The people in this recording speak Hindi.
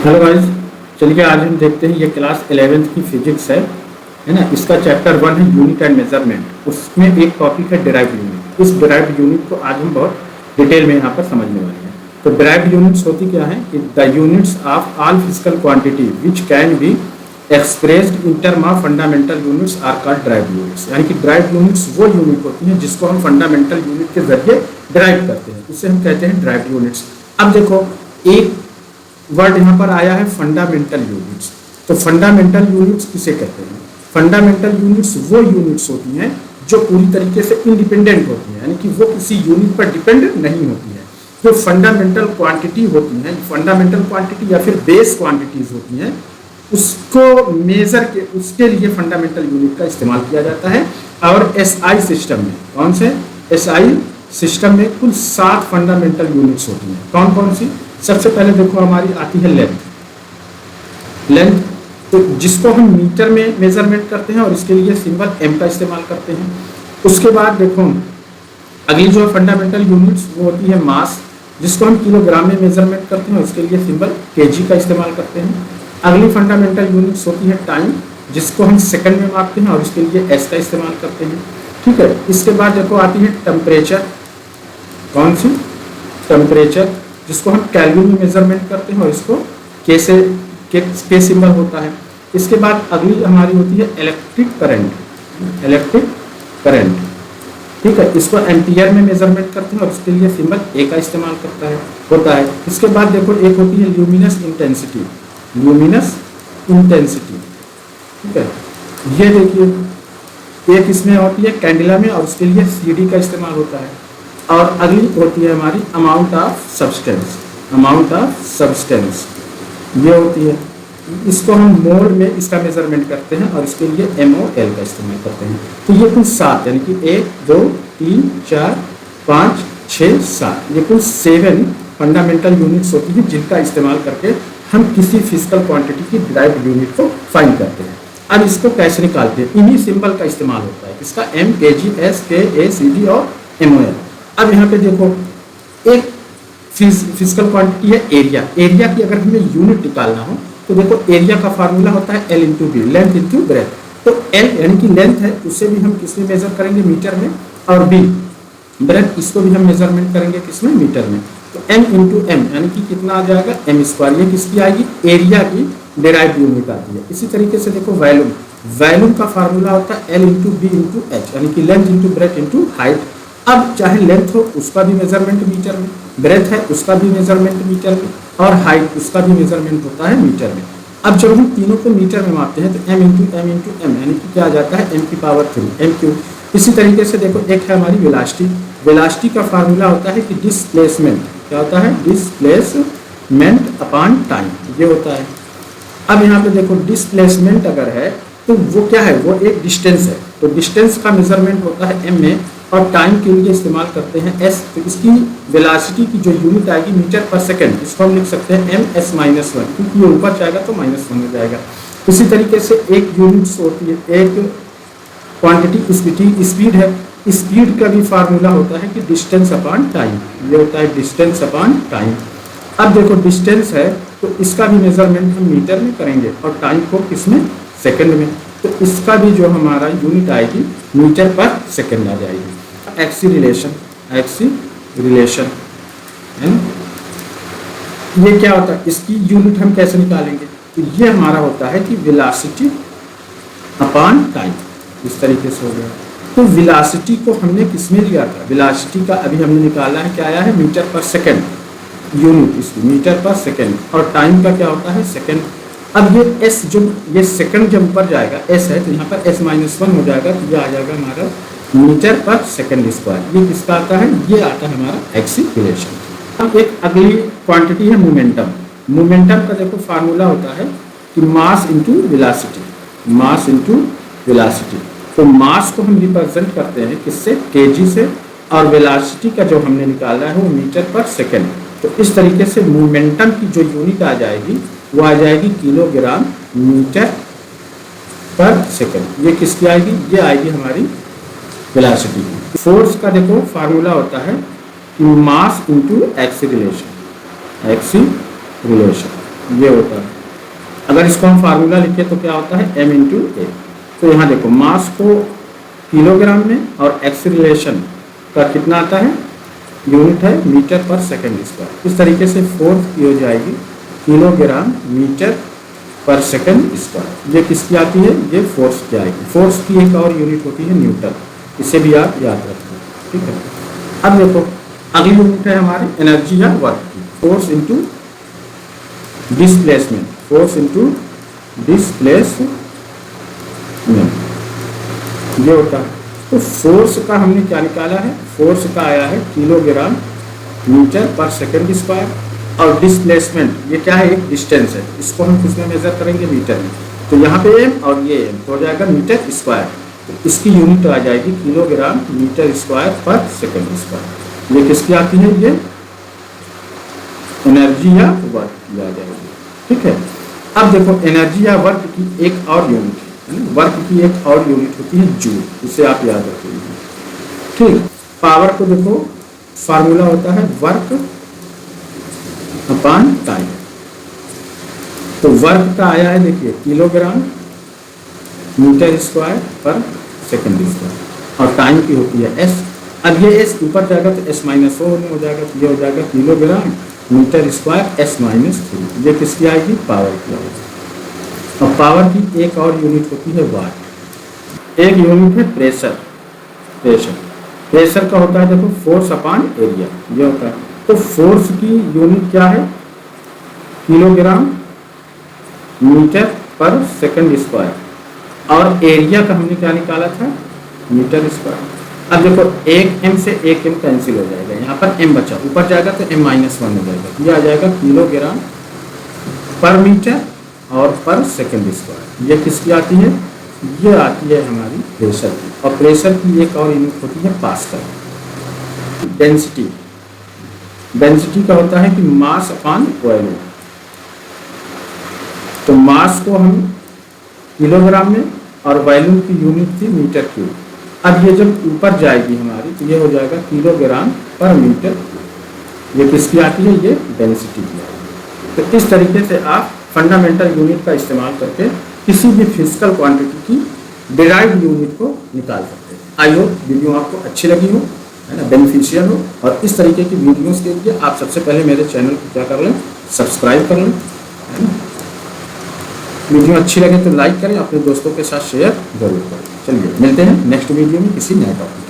हेलो गाइस, चलिए आज हम देखते हैं। ये क्लास 11th की फिजिक्स है ना। इसका चैप्टर 1 है यूनिट एंड मेजरमेंट। उसमें एक टॉपिक है डिराइव्ड यूनिट। इस डिराइव्ड यूनिट को आज हम बहुत डिटेल में यहाँ पर समझने वाले हैं। तो डिराइव्ड यूनिट्स होती क्या है कि the units of all physical quantity which can be expressed in term of fundamental units are called derived units. यानी कि डिराइव्ड यूनिट्स वो यूनिट होती हैं जिसको हम फंडामेंटल यूनिट के जरिए डिराइव करते हैं, इसे हम कहते हैं डिराइव्ड यूनिट्स। अब देखो, एक वर्ड यहाँ पर आया है फंडामेंटल यूनिट्स। तो फंडामेंटल यूनिट्स किसे कहते हैं? फंडामेंटल यूनिट्स वो यूनिट्स होती हैं जो पूरी तरीके से इंडिपेंडेंट होती हैं, यानी कि वो किसी यूनिट पर डिपेंड नहीं होती है। जो फंडामेंटल क्वांटिटी होती हैं, फंडामेंटल क्वांटिटी या फिर बेस क्वांटिटीज होती हैं, उसको मेजर के उसके लिए फंडामेंटल यूनिट का इस्तेमाल किया जाता है। और एसआई सिस्टम में, कौन से एसआई सिस्टम में कुल 7 फंडामेंटल यूनिट्स होती हैं। कौन कौन सी? सबसे पहले देखो हमारी आती है लेंथ। तो जिसको हम मीटर में मेजरमेंट करते हैं और इसके लिए सिंबल एम का इस्तेमाल करते हैं। उसके बाद देखो अगली जो फंडामेंटल यूनिट्स वो होती है मास, जिसको हम किलोग्राम में मेजरमेंट करते हैं और इसके लिए सिंबल केजी का इस्तेमाल करते हैं। अगली फंडामेंटल यूनिट्स होती है टाइम, जिसको हम सेकंड में मापते हैं और इसके लिए एस का इस्तेमाल करते हैं। ठीक है। इसके बाद देखो आती है टेम्परेचर। कौन सी? टेम्परेचर, जिसको हम केल्विन में मेजरमेंट करते हैं और इसको के सिंबल होता है। इसके बाद अगली हमारी होती है इलेक्ट्रिक करंट। ठीक है। इसको एम्पियर में मेजरमेंट करते हैं और इसके लिए सिंबल ए का इस्तेमाल होता है। इसके बाद देखो एक होती है ल्यूमिनस इंटेंसिटी। ठीक है। ये देखिए एक इसमें होती है कैंडिला में और उसके लिए सीडी का इस्तेमाल होता है। और अगली होती है हमारी अमाउंट ऑफ सब्सटेंस। ये होती है, इसको हम मोल में इसका मेजरमेंट करते हैं और इसके लिए MOL का इस्तेमाल करते हैं। तो ये कुल 7, यानी कि 1 2 3 4 5 6 7, ये कुल 7 फंडामेंटल यूनिट्स होती हैं जिनका इस्तेमाल करके हम किसी फिजिकल क्वांटिटी की डिराइव्ड यूनिट को फाइंड करते हैं। अब इसको कैसे निकालते हैं? इन्हीं सिंबल का इस्तेमाल होता है। इसका M, KG, S, K, A, CD और MOL। अब यहाँ पे देखो एक फिजिकल क्वांटिटी है एरिया की अगर हमें यूनिट निकालना हो तो देखो एरिया का फार्मूला होता है L into B, length into breadth. तो L यानी कि लेंथ है, उससे भी हम किसमें मेजर करेंगे? मीटर में। और B ब्रेथ, इसको भी हम मेजरमेंट करेंगे किसमें? मीटर में। तो M इंटू एम यानी कि कितना आ जाएगा? M²। ये किसकी आएगी? एरिया की डिराइव्ड यूनिट आती है। इसी तरीके से देखो वॉल्यूम का फार्मूला होता है L into B into H, यानी कि length into breadth into height. अब चाहे लेंथ हो उसका भी मेजरमेंट मीटर में, ब्रेथ है उसका भी मेजरमेंट मीटर में, और हाइट उसका भी मेजरमेंट होता है मीटर में। अब जब हम तीनों को मीटर में मापते हैं तो M इंटू एम यानी कि क्या आ जाता है? M³ M³। इसी तरीके से देखो एक है हमारी वेलोसिटी का फार्मूला होता है कि डिस्प्लेसमेंट। क्या होता है? डिस्प्लेसमेंट अपॉन टाइम, ये होता है। अब यहाँ पे देखो डिस्प्लेसमेंट अगर है तो वो क्या है? वो एक डिस्टेंस है। तो डिस्टेंस का मेजरमेंट होता है M में और टाइम के लिए इस्तेमाल करते हैं S। तो इसकी वेलोसिटी की जो यूनिट आएगी मीटर पर सेकंड, इसको हम लिख सकते हैं MS-1, क्योंकि ये ऊपर जाएगा तो -1 हो जाएगा। इसी तरीके से एक यूनिट होती है, एक क्वांटिटी स्पीड है। स्पीड का भी फार्मूला होता है कि डिस्टेंस अपॉन टाइम, ये होता है डिस्टेंस अपॉन टाइम। अब देखो डिस्टेंस है तो इसका भी मेजरमेंट हम मीटर में करेंगे और टाइम को किसमें? सेकंड में। तो इसका भी जो हमारा यूनिट आएगी मीटर पर सेकंड आ जाएगी। एक्सीलरेशन है ना? ये क्या होता है? इसकी यूनिट हम कैसे निकालेंगे? तो ये हमारा होता है कि वेलोसिटी अपॉन टाइम। इस तरीके से हो गया। तो वेलोसिटी को हमने किसमें लिया था? वेलोसिटी का अभी हमने निकाला है, क्या आया है? मीटर पर सेकंड यूनिट, इसकी मीटर पर सेकंड। और टाइम का क्या होता है? सेकंड। अब ये S जो ये सेकंड जब ऊपर जाएगा S है तो यहाँ पर S-1 हो जाएगा, तो ये आ जाएगा हमारा मीटर पर सेकंड स्क्वायर। ये किसका आता है? ये आता है हमारा एक्सीलरेशन। अब एक अगली क्वांटिटी है मोमेंटम का देखो फार्मूला होता है कि मास इंटू वेलोसिटी। तो मास को हम रिप्रेजेंट करते हैं किससे? kg से। और वेलोसिटी का जो हमने निकाला है वो मीटर पर सेकंड। तो इस तरीके से मोमेंटम की जो यूनिट आ जाएगी वो आ जाएगी किलोग्राम मीटर पर सेकंड। ये किसकी आएगी? ये आएगी हमारी वेलोसिटी की। फोर्स का देखो फार्मूला होता है कि मास इंटू एक्सीलरेशन। ये होता है। अगर इसको हम फार्मूला लिखें तो क्या होता है, m इंटू ए। तो यहाँ देखो मास को किलोग्राम में और एक्सीलरेशन का कितना आता है, यूनिट है मीटर पर सेकंड स्क्वायर। इस तरीके से फोर्स की हो जाएगी किलोग्राम मीटर पर सेकंड स्क्वायर। ये किसकी आती है, ये फोर्स की आएगी। फोर्स की एक और यूनिट होती है न्यूटन, इसे भी आप याद रखें, ठीक है। अब देखो अगली यूनिट है हमारी एनर्जी या वर्क की, force into displacement, force into displacement ये होता है। तो फोर्स का हमने क्या निकाला है, फोर्स का आया है किलोग्राम मीटर पर सेकंड स्क्वायर, और डिस्प्लेसमेंट ये क्या है, एक डिस्टेंस है, इसको हम किसमें मेजर करेंगे, मीटर में। तो यहाँ पे m और ये m तो हो जाएगा मीटर स्क्वायर, तो इसकी यूनिट आ जाएगी किलोग्राम मीटर स्क्वायर पर सेकंड स्क्वायर। ये किसकी आती है, ये एनर्जी या वर्क की आ जाएगी, ठीक है। अब देखो एनर्जी या वर्क की एक और यूनिट है ना, वर्क की एक और यूनिट होती है जूल, इसे आप याद रखिए, ठीक। पावर को देखो फार्मूला होता है वर्क अपॉन टाइम। तो वर्क का आया है देखिए किलोग्राम मीटर स्क्वायर पर सेकंड स्क्वायर, और टाइम की होती है एस। अब ये एस ऊपर जाएगा तो एस माइनस हो जाएगा, तो ये हो जाएगा kilogram metre square S minus 3। ये किसकी आएगी, पावर की आएगी। और पावर की एक और यूनिट होती है वाट। एक यूनिट है प्रेशर, प्रेशर का होता है देखो फोर्स अपॉन एरिया, ये होता है। तो फोर्स की यूनिट क्या है, किलोग्राम मीटर पर सेकंड स्क्वायर, और एरिया का हमने क्या निकाला था, मीटर स्क्वायर। अब देखो एक m से एक m कैंसिल हो जाएगा, यहाँ पर m बचा, ऊपर जाएगा तो m माइनस 1 हो जाएगा, ये आ जाएगा किलोग्राम पर मीटर और पर सेकंड स्क्वायर। ये किसकी आती है, ये आती है हमारी प्रेशर की। और प्रेशर की एक और यूनिट होती है पास्कल। डेंसिटी, डेंसिटी का होता है कि मास अपॉन वॉल्यूम। तो मास को हम किलोग्राम में और वॉल्यूम की यूनिट थी मीटर क्यूब। अब ये जब ऊपर जाएगी हमारी तो ये हो जाएगा किलोग्राम पर मीटर। ये किसकी आती है, ये डेंसिटी की आती है। तो इस तरीके से आप फंडामेंटल यूनिट का इस्तेमाल करके किसी भी फिजिकल क्वांटिटी की डिराइव्ड यूनिट को निकाल सकते हैं। आई होप वीडियो आपको अच्छी लगी हो, है ना, बेनिफिशियल हो। और इस तरीके की वीडियोस के लिए आप सबसे पहले मेरे चैनल को क्या कर लें, सब्सक्राइब कर लें, है ना। वीडियो अच्छी लगे तो लाइक करें, अपने दोस्तों के साथ शेयर जरूर करें। चलिए मिलते हैं नेक्स्ट वीडियो में किसी नए टॉपिक।